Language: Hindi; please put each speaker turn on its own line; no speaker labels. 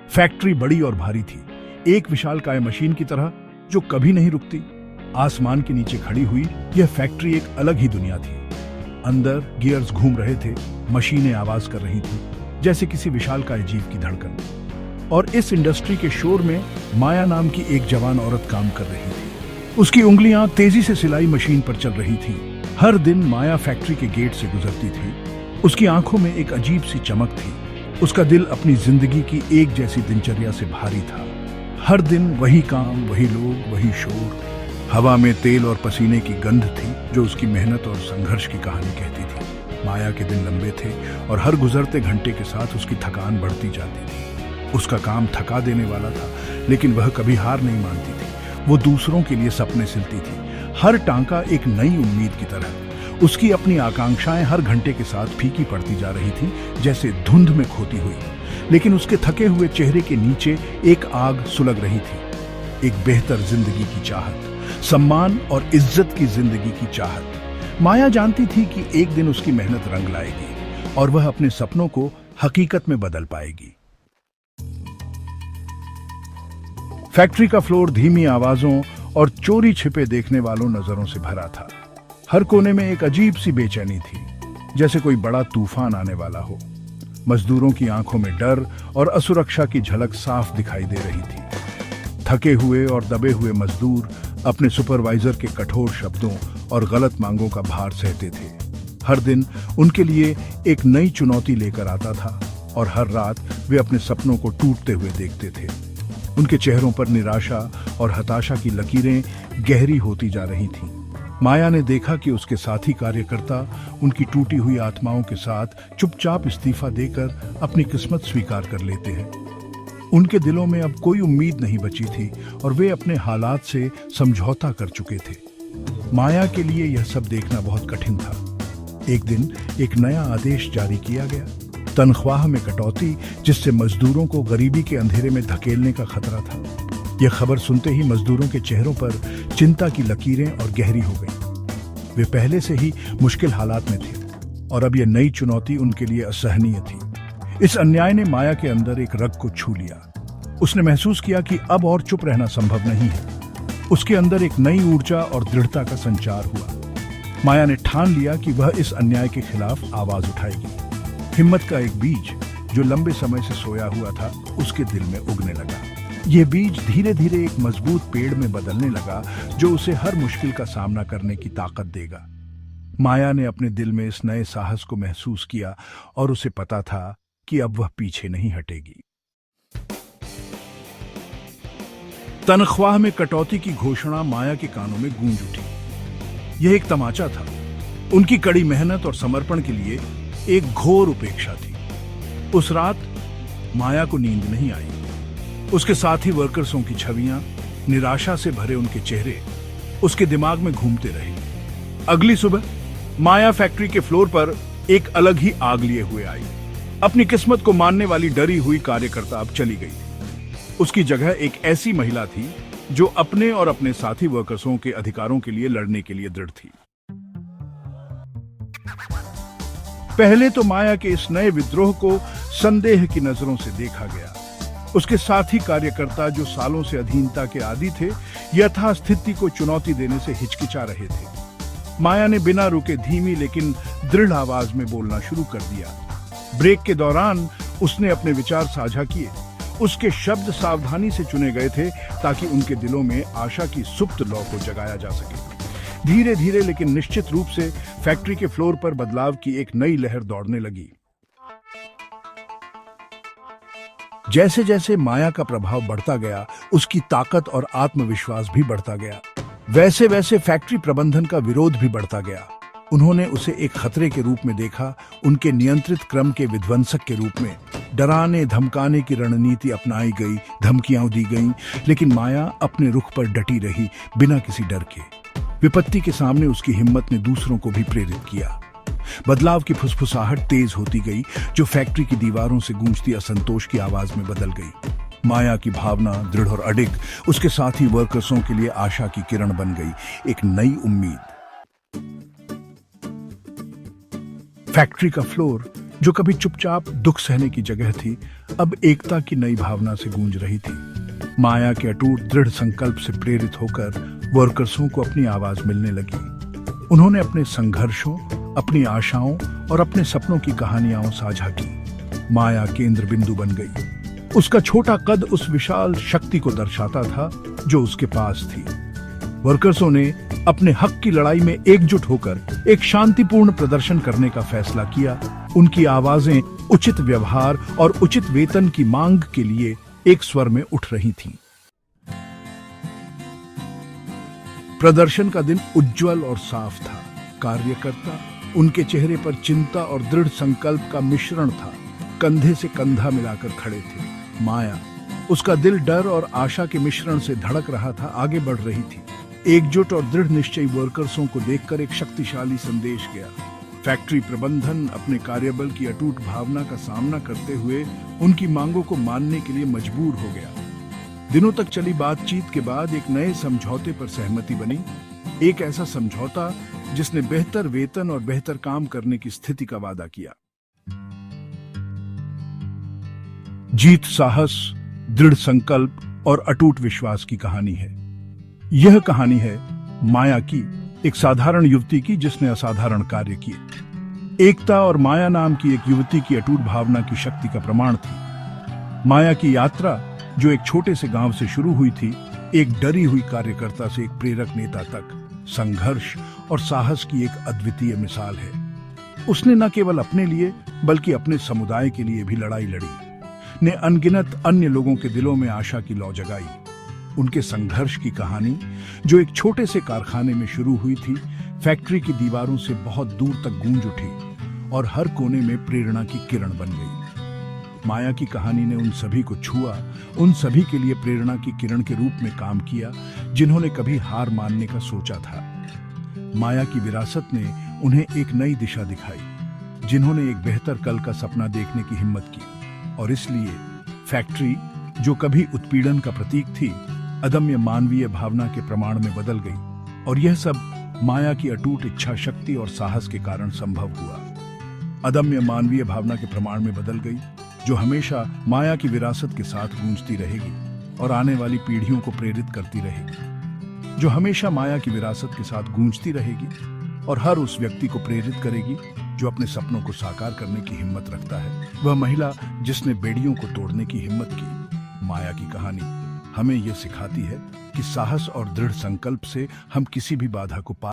फैक्ट्री बड़ी और भारी थी, एक विशालकाय मशीन की तरह जो कभी नहीं रुकती। आसमान के नीचे खड़ी हुई यह फैक्ट्री एक अलग ही दुनिया थी। अंदर गियर्स घूम रहे थे, मशीनें आवाज कर रही थी जैसे किसी विशालकाय जीव की धड़कन। और इस इंडस्ट्री के शोर में माया नाम की एक जवान औरत काम कर रही थी। उसकी उंगलियां तेजी से सिलाई मशीन पर चल रही थी। हर दिन माया फैक्ट्री के गेट से गुजरती थी। उसकी आंखों में एक अजीब सी चमक थी। उसका दिल अपनी जिंदगी की एक जैसी दिनचर्या से भारी था। हर दिन वही काम, वही लोग, वही शोर। हवा में तेल और पसीने की गंध थी जो उसकी मेहनत और संघर्ष की कहानी कहती थी। माया के दिन लंबे थे और हर गुजरते घंटे के साथ उसकी थकान बढ़ती जाती थी। उसका काम थका देने वाला था, लेकिन वह कभी हार नहीं मानती थी। वो दूसरों के लिए सपने सिलती थी, हर टांका एक नई उम्मीद की तरह। उसकी अपनी आकांक्षाएं हर घंटे के साथ फीकी पड़ती जा रही थी, जैसे धुंध में खोती हुई। लेकिन उसके थके हुए चेहरे के नीचे एक आग सुलग रही थी, एक बेहतर जिंदगी की चाहत, सम्मान और इज्जत की जिंदगी की चाहत। माया जानती थी कि एक दिन उसकी मेहनत रंग लाएगी और वह अपने सपनों को हकीकत में बदल पाएगी। फैक्ट्री का फ्लोर धीमी आवाजों और चोरी छिपे देखने वालों नजरों से भरा था। हर कोने में एक अजीब सी बेचैनी थी, जैसे कोई बड़ा तूफान आने वाला हो। मजदूरों की आंखों में डर और असुरक्षा की झलक साफ दिखाई दे रही थी। थके हुए और दबे हुए मजदूर अपने सुपरवाइजर के कठोर शब्दों और गलत मांगों का भार सहते थे। हर दिन उनके लिए एक नई चुनौती लेकर आता था और हर रात वे अपने सपनों को टूटते हुए देखते थे। उनके चेहरों पर निराशा और हताशा की लकीरें गहरी होती जा रही थीं। माया ने देखा कि उसके साथी कार्यकर्ता उनकी टूटी हुई आत्माओं के साथ चुपचाप इस्तीफा देकर अपनी किस्मत स्वीकार कर लेते हैं। उनके दिलों में अब कोई उम्मीद नहीं बची थी और वे अपने हालात से समझौता कर चुके थे। माया के लिए यह सब देखना बहुत कठिन था। एक दिन एक नया आदेश जारी किया गया, तनख्वाह में कटौती, जिससे मजदूरों को गरीबी के अंधेरे में धकेलने का खतरा था। यह खबर सुनते ही मजदूरों के चेहरों पर चिंता की लकीरें और गहरी हो गईं। वे पहले से ही मुश्किल हालात में थे और अब यह नई चुनौती उनके लिए असहनीय थी। इस अन्याय ने माया के अंदर एक रग को छू लिया। उसने महसूस किया कि अब और चुप रहना संभव नहीं है। उसके अंदर एक नई ऊर्जा और दृढ़ता का संचार हुआ। माया ने ठान लिया कि वह इस अन्याय के खिलाफ आवाज उठाएगी। हिम्मत का एक बीज जो लंबे समय से सोया हुआ था, उसके दिल में उगने लगा। यह बीज धीरे धीरे एक मजबूत पेड़ में बदलने लगा जो उसे हर मुश्किल का सामना करने की ताकत देगा। माया ने अपने दिल में इस नए साहस को महसूस किया और उसे पता था कि अब वह पीछे नहीं हटेगी। तनख्वाह में कटौती की घोषणा माया के कानों में गूंज उठी। यह एक तमाचा था। उनकी कड़ी मेहनत और समर्पण के लिए एक घोर उपेक्षा थी। उस रात माया को नींद नहीं आई। उसके साथी वर्कर्सों की छवियां, निराशा से भरे उनके चेहरे उसके दिमाग में घूमते रहे। अगली सुबह माया फैक्ट्री के फ्लोर पर एक अलग ही आग लिए हुए आई। अपनी किस्मत को मानने वाली डरी हुई कार्यकर्ता अब चली गई थी। उसकी जगह एक ऐसी महिला थी जो अपने और अपने साथी वर्कर्सों के अधिकारों के लिए लड़ने के लिए दृढ़ थी। पहले तो माया के इस नए विद्रोह को संदेह की नजरों से देखा गया। उसके साथी कार्यकर्ता जो सालों से अधीनता के आदी थे, यथास्थिति को चुनौती देने से हिचकिचा रहे थे। माया ने बिना रुके धीमी लेकिन दृढ़ आवाज में बोलना शुरू कर दिया। ब्रेक के दौरान उसने अपने विचार साझा किए। उसके शब्द सावधानी से चुने गए थे ताकि उनके दिलों में आशा की सुप्त लौ को जगाया जा सके। धीरे धीरे लेकिन निश्चित रूप से फैक्ट्री के फ्लोर पर बदलाव की एक नई लहर दौड़ने लगी। जैसे जैसे माया का प्रभाव बढ़ता गया, उसकी ताकत और आत्मविश्वास भी बढ़ता गया। वैसे वैसे फैक्ट्री प्रबंधन का विरोध भी बढ़ता गया। उन्होंने उसे एक खतरे के रूप में देखा, उनके नियंत्रित क्रम के विध्वंसक के रूप में। डराने धमकाने की रणनीति अपनाई गई, धमकियां दी गईं, लेकिन माया अपने रुख पर डटी रही, बिना किसी डर के। विपत्ति के सामने उसकी हिम्मत ने दूसरों को भी प्रेरित किया। बदलाव की फुसफुसाहट तेज होती गई, जो फैक्ट्री की दीवारों से गूंजती असंतोष की आवाज में बदल गई। माया की भावना दृढ़ और अडिग उसके साथी वर्कर्सों के लिए आशा की किरण बन गई, एक नई उम्मीद। फैक्ट्री का फ्लोर जो कभी चुपचाप दुख सहने की जगह थी, अब एकता की नई भावना से गूंज रही थी। माया के अटूट दृढ़ संकल्प से प्रेरित होकर वर्कर्सों को अपनी आवाज मिलने लगी। उन्होंने अपने संघर्षों, अपनी आशाओं और अपने सपनों की कहानियां साझा की। माया केंद्र बिंदु बन गई। उसका छोटा कद उस विशाल शक्ति को दर्शाता था जो उसके पास थी। वर्कर्सों ने अपने हक की लड़ाई में एकजुट होकर एक शांतिपूर्ण प्रदर्शन करने का फैसला किया। उनकी आवाजें उचित व्यवहार और उचित वेतन की मांग के लिए एक स्वर में उठ रही थीं। प्रदर्शन का दिन उज्जवल और साफ था। कार्यकर्ता, उनके चेहरे पर चिंता और दृढ़ संकल्प का मिश्रण था, कंधे से कंधा मिलाकर खड़े थे। माया, उसका दिल डर और आशा के मिश्रण से धड़क रहा था, आगे बढ़ रही थी। एकजुट और दृढ़ निश्चयी वर्कर्सों को देखकर एक शक्तिशाली संदेश गया। फैक्ट्री प्रबंधन अपने कार्यबल की अटूट भावना का सामना करते हुए उनकी मांगों को मानने के लिए मजबूर हो गया। दिनों तक चली बातचीत के बाद एक नए समझौते पर सहमति बनी। एक ऐसा समझौता जिसने बेहतर वेतन और बेहतर काम करने की स्थिति का वादा किया। जीत साहस, दृढ़ संकल्प और अटूट विश्वास की कहानी है। यह कहानी है माया की, एक साधारण युवती की जिसने असाधारण कार्य किए। एकता और माया नाम की एक युवती की अटूट भावना की शक्ति का प्रमाण थी। माया की यात्रा, जो एक छोटे से गांव से शुरू हुई थी, एक डरी हुई कार्यकर्ता से एक प्रेरक नेता तक, संघर्ष और साहस की एक अद्वितीय मिसाल है। उसने न केवल अपने लिए बल्कि अपने समुदाय के लिए भी लड़ाई लड़ी, ने अनगिनत अन्य लोगों के दिलों में आशा की लौ जगाई। उनके संघर्ष की कहानी, जो एक छोटे से कारखाने में शुरू हुई थी, फैक्ट्री की दीवारों से बहुत दूर तक गूंज उठी और हर कोने में प्रेरणा की किरण बन गई। माया की कहानी ने उन सभी को छुआ, उन सभी के लिए प्रेरणा की किरण के रूप में काम किया जिन्होंने कभी हार मानने का सोचा था। माया की विरासत ने उन्हें एक नई दिशा दिखाई, जिन्होंने एक बेहतर कल का सपना देखने की हिम्मत की। और इसलिए फैक्ट्री, जो कभी उत्पीड़न का प्रतीक थी, अदम्य मानवीय भावना के प्रमाण में बदल गई। और यह सब माया की अटूट इच्छा शक्ति और साहस के कारण संभव हुआ। अदम्य मानवीय भावना के प्रमाण में बदल गई, जो हमेशा माया की विरासत के साथ गूंजती रहेगी और आने वाली पीढ़ियों को प्रेरित करती रहेगी। जो हमेशा माया की विरासत के साथ गूंजती रहेगी और हर उस व्यक्ति को प्रेरित करेगी जो अपने सपनों को साकार करने की हिम्मत रखता है। वह महिला जिसने बेड़ियों को तोड़ने की हिम्मत की। माया की कहानी हमें यह सिखाती है कि साहस और दृढ़ संकल्प से हम किसी भी बाधा को पार